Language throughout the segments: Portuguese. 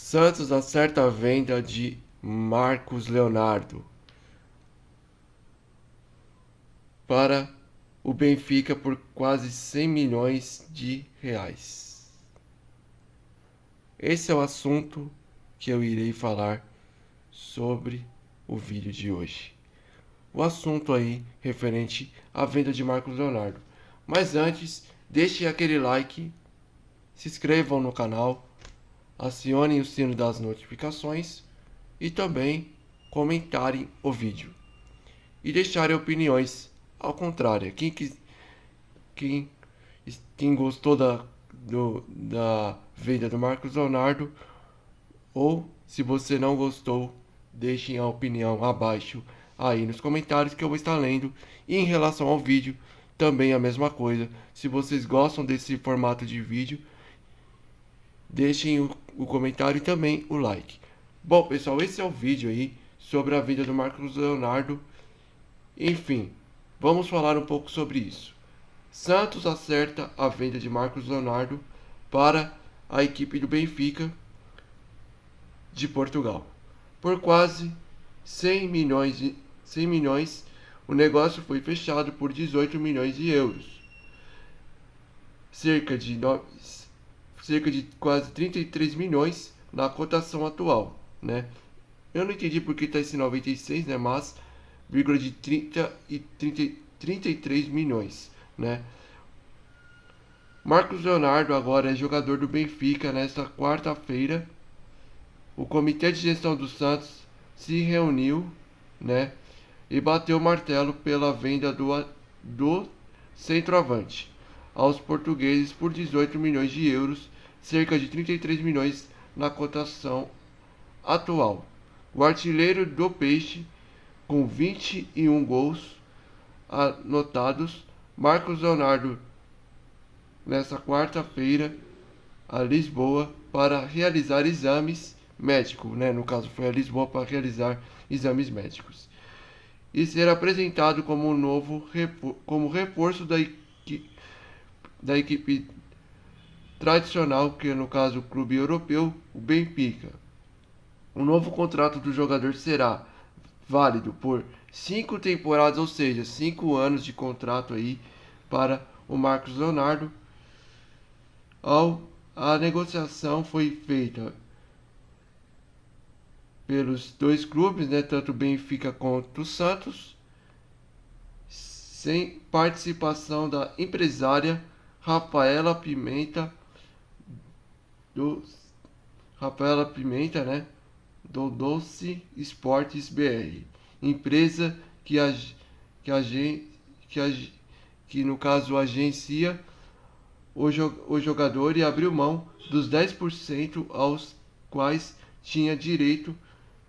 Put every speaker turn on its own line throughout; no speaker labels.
Santos acerta a venda de Marcos Leonardo para o Benfica por quase 100 milhões de reais. Esse é o assunto que eu irei falar sobre o vídeo de hoje. O assunto aí referente à venda de Marcos Leonardo. Mas antes, deixe aquele like, se inscrevam no canal, acionem o sino das notificações e também comentarem o vídeo. E deixarem opiniões ao contrário. Quem, quem gostou da venda do Marcos Leonardo, ou se você não gostou, deixem a opinião abaixo aí nos comentários que eu vou estar lendo. E em relação ao vídeo, também a mesma coisa. Se vocês gostam desse formato de vídeo, deixem o comentário e também o like. Bom, pessoal, esse é o vídeo aí sobre a venda do Marcos Leonardo. Enfim, vamos falar um pouco sobre isso. Santos acerta a venda de Marcos Leonardo para a equipe do Benfica de Portugal. Por quase 100 milhões, o negócio foi fechado por 18 milhões de euros. Cerca de quase 33 milhões na cotação atual, né? Eu não entendi porque está esse 96, né? Mas vírgula de 33 milhões, né? Marcos Leonardo agora é jogador do Benfica. Nesta quarta-feira, o comitê de gestão do Santos se reuniu, né, e bateu o martelo pela venda do centroavante aos portugueses por 18 milhões de euros, cerca de 33 milhões na cotação atual. O artilheiro do Peixe, com 21 gols anotados, Marcos Leonardo, nesta quarta-feira, a Lisboa para realizar exames médicos, né? No caso, foi a Lisboa para realizar exames médicos. E ser apresentado como como reforço da equipe tradicional, que no caso o clube europeu, o Benfica. O novo contrato do jogador será válido por 5 temporadas, ou seja, 5 anos de contrato aí para o Marcos Leonardo. A negociação foi feita pelos dois clubes, né, tanto o Benfica quanto o Santos, sem participação da empresária Rafaela Pimenta, né, do Doce Esportes BR, empresa que no caso agencia o jogador e abriu mão dos 10% aos quais tinha direito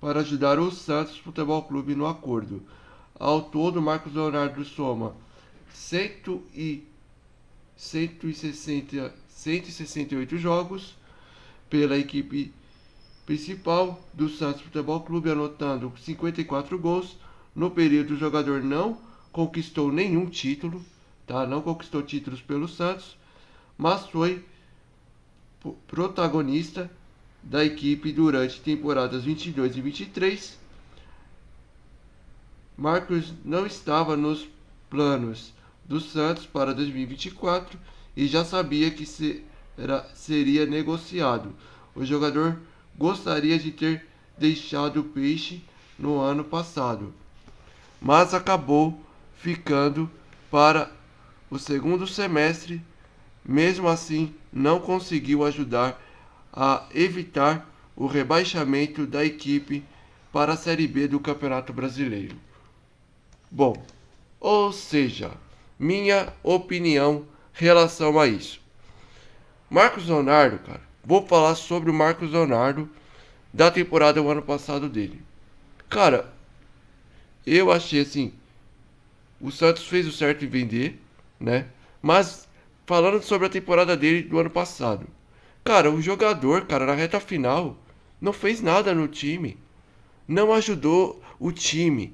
para ajudar o Santos Futebol Clube no acordo. Ao todo, Marcos Leonardo soma 168 jogos pela equipe principal do Santos Futebol Clube, anotando 54 gols. No período, o jogador não conquistou nenhum título, tá? Não conquistou títulos pelo Santos, mas foi protagonista da equipe durante temporadas 22 e 23. Marcos não estava nos planos do Santos para 2024 e já sabia que seria negociado. O jogador gostaria de ter deixado o Peixe no ano passado, mas acabou ficando para o segundo semestre. Mesmo assim, não conseguiu ajudar a evitar o rebaixamento da equipe para a Série B do Campeonato Brasileiro. Bom, ou seja, minha opinião em relação a isso. Marcos Leonardo, cara, vou falar sobre o Marcos Leonardo da temporada do ano passado dele. Cara, eu achei assim, o Santos fez o certo em vender, né? Mas falando sobre a temporada dele do ano passado, cara, o jogador, cara, na reta final, não fez nada no time. Não ajudou o time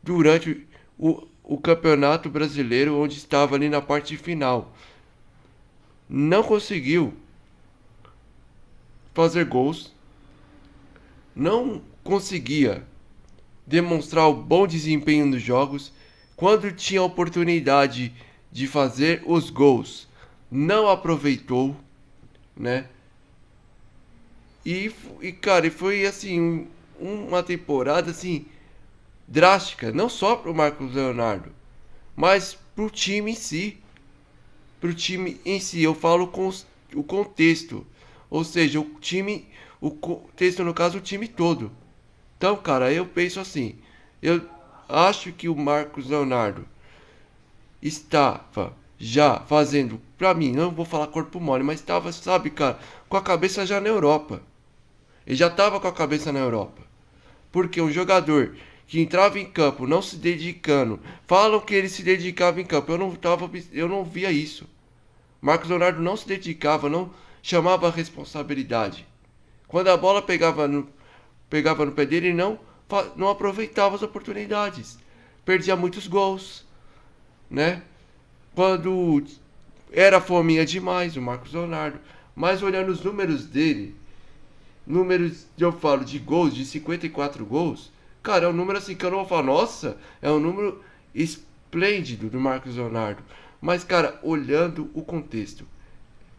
durante o Campeonato Brasileiro, onde estava ali na parte final. Não conseguiu fazer gols. não conseguia demonstrar o bom desempenho nos jogos, quando tinha a oportunidade de fazer os gols, não aproveitou, né? Cara, e foi assim, uma temporada assim drástica, não só pro Marcos Leonardo, mas pro time em si. Pro time em si, eu falo com o contexto. Ou seja, o contexto no caso, o time todo. Então, cara, eu penso assim, eu acho que o Marcos Leonardo estava já fazendo, pra mim, não vou falar corpo mole, mas estava, sabe, cara, com a cabeça já na Europa. Ele já estava com a cabeça na Europa. Porque um jogador que entrava em campo não se dedicando, falam que ele se dedicava em campo, eu não via isso. Marcos Leonardo não se dedicava, não chamava a responsabilidade. Quando a bola pegava no pé dele, ele não aproveitava as oportunidades. Perdia muitos gols, né? Quando era fominha demais o Marcos Leonardo. Mas olhando os números dele, números, eu falo, de gols, de 54 gols, cara, é um número assim que eu não vou falar, nossa, é um número esplêndido do Marcos Leonardo. Mas, cara, olhando o contexto,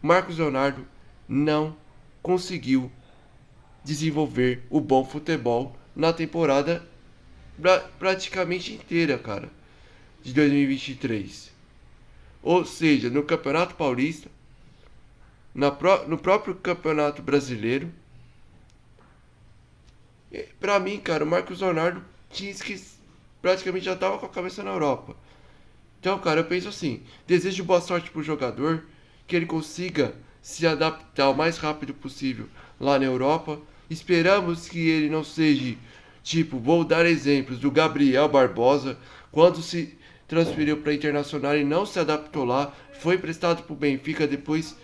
Marcos Leonardo não conseguiu desenvolver o bom futebol na temporada praticamente inteira, cara, de 2023. Ou seja, no Campeonato Paulista, no próprio Campeonato Brasileiro. Pra mim, cara, o Marcos Leonardo praticamente já tava com a cabeça na Europa. Então, cara, eu penso assim, desejo boa sorte pro jogador, que ele consiga se adaptar o mais rápido possível lá na Europa. Esperamos que ele não seja, tipo, vou dar exemplos do Gabriel Barbosa, quando se transferiu para Internacional e não se adaptou lá, foi emprestado para o Benfica, depois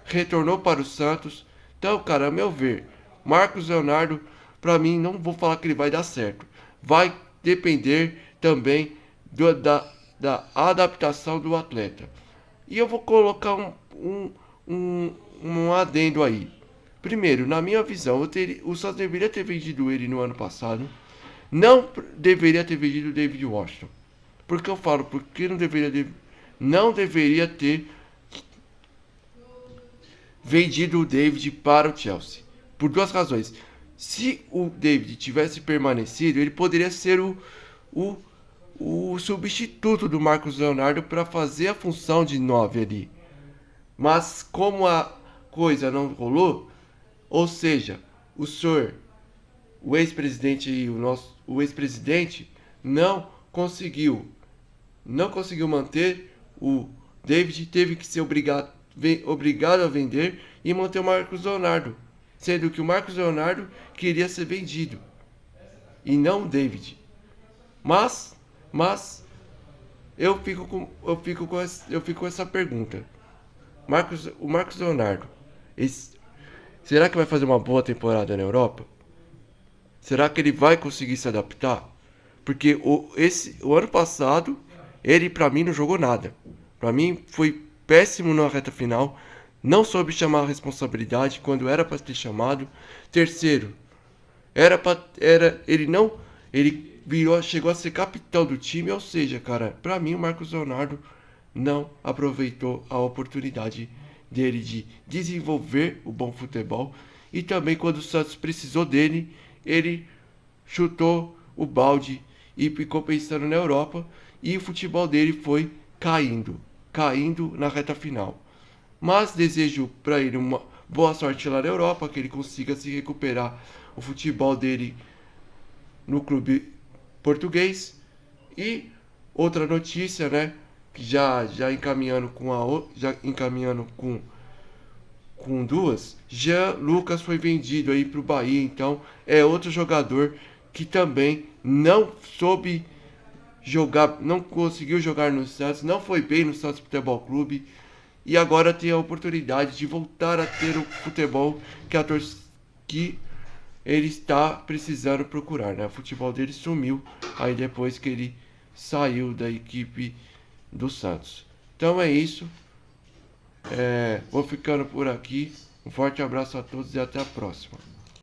retornou para o Santos. Então, cara, a meu ver, Marcos Leonardo, para mim, não vou falar que ele vai dar certo. Vai depender também da adaptação do atleta. E eu vou colocar um adendo aí. Primeiro, na minha visão, o Santos deveria ter vendido ele no ano passado. Não deveria ter vendido o David Washington. Por que eu falo? Porque não deveria ter vendido o David para o Chelsea. Por duas razões. Se o David tivesse permanecido, ele poderia ser o, o substituto do Marcos Leonardo para fazer a função de 9 ali. Mas como a coisa não rolou, ou seja, o senhor, o ex-presidente e o ex-presidente não conseguiu manter o David, teve que ser obrigado a vender e manter o Marcos Leonardo, sendo que o Marcos Leonardo queria ser vendido e não o David. Mas eu fico com essa pergunta. O Marcos Leonardo, será que vai fazer uma boa temporada na Europa? Será que ele vai conseguir se adaptar? Porque o ano passado, ele pra mim não jogou nada. Pra mim foi péssimo na reta final. Não soube chamar a responsabilidade quando era para ter chamado. Terceiro, ele não, ele chegou a ser capitão do time, ou seja, cara, pra mim o Marcos Leonardo não aproveitou a oportunidade dele de desenvolver o bom futebol e também quando o Santos precisou dele, ele chutou o balde e ficou pensando na Europa e o futebol dele foi caindo na reta final. Mas desejo para ele uma boa sorte lá na Europa, que ele consiga se recuperar o futebol dele no clube português. E outra notícia, né, já encaminhando com duas, Jean Lucas foi vendido aí para o Bahia, então é outro jogador que também não soube jogar, não conseguiu jogar no Santos, não foi bem no Santos Futebol Clube e agora tem a oportunidade de voltar a ter o futebol que ele está precisando procurar, né? O futebol dele sumiu aí depois que ele saiu da equipe do Santos. Então é isso. Vou ficando por aqui. Um forte abraço a todos e até a próxima.